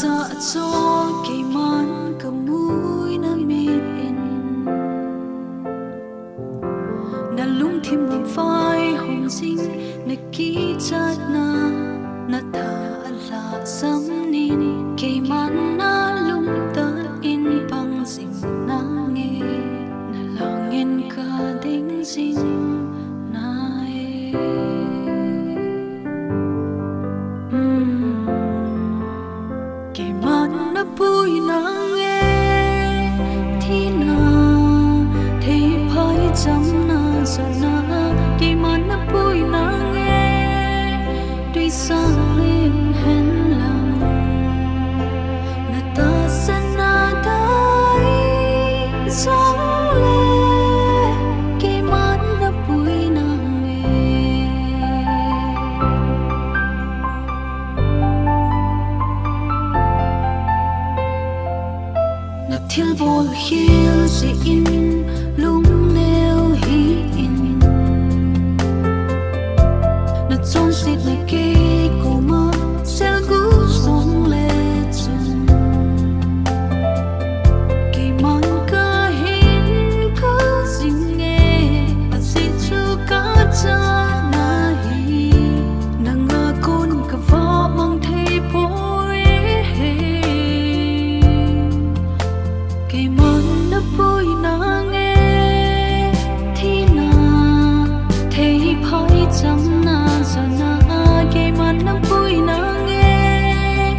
sa cho kay man kamuy na mitin na lung thim buồn phai hồng sinh na ký chát na tha ala sam nin kay man na lung tan in pang sing na nghe na langin ka ding sing na kay man na bui na nghe thi na thấy phai chấm na giờ na kay man na bui na nghe tuy sang lên hẹn lòng na ta sẽ na đai sáng lên kay man na bui na nghe na thiel bol hiel si in lung neo hi in na chon sit na ke ko ma sel gu song le chun ke man ka hin ko sing e a si chu ka cha na hi na nga kon ka va mang thei po e kay man na bui na nghe thi na thấy phai chấm na giờ na kay man na bui na nghe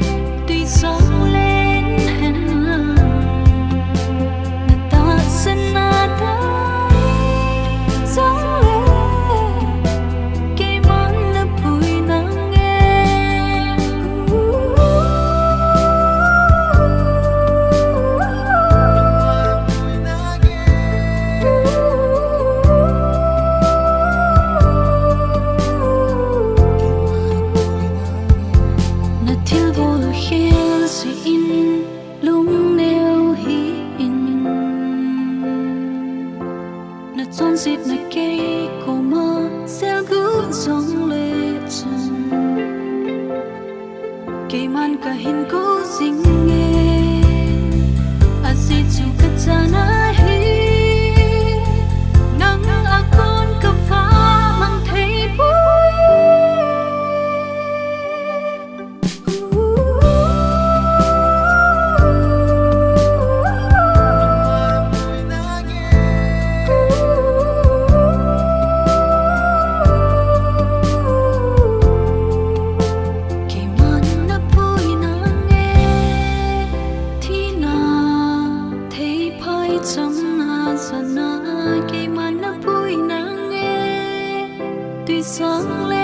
tuy sáng lên hẹn lòng na ta sẽ na đai sáng lên kay man na bui na nghe na thiel bol hiel si in lung neo hi in na chon sit na ke ko ma sel gu song le chun kay man ka hin ko sing nghe a si chu ka cha na hi nang a kon ka fa mang thei kay man na bui na nghe thi na thấy phai chấm na giờ na kay man na bui na nghe tuy sáng lên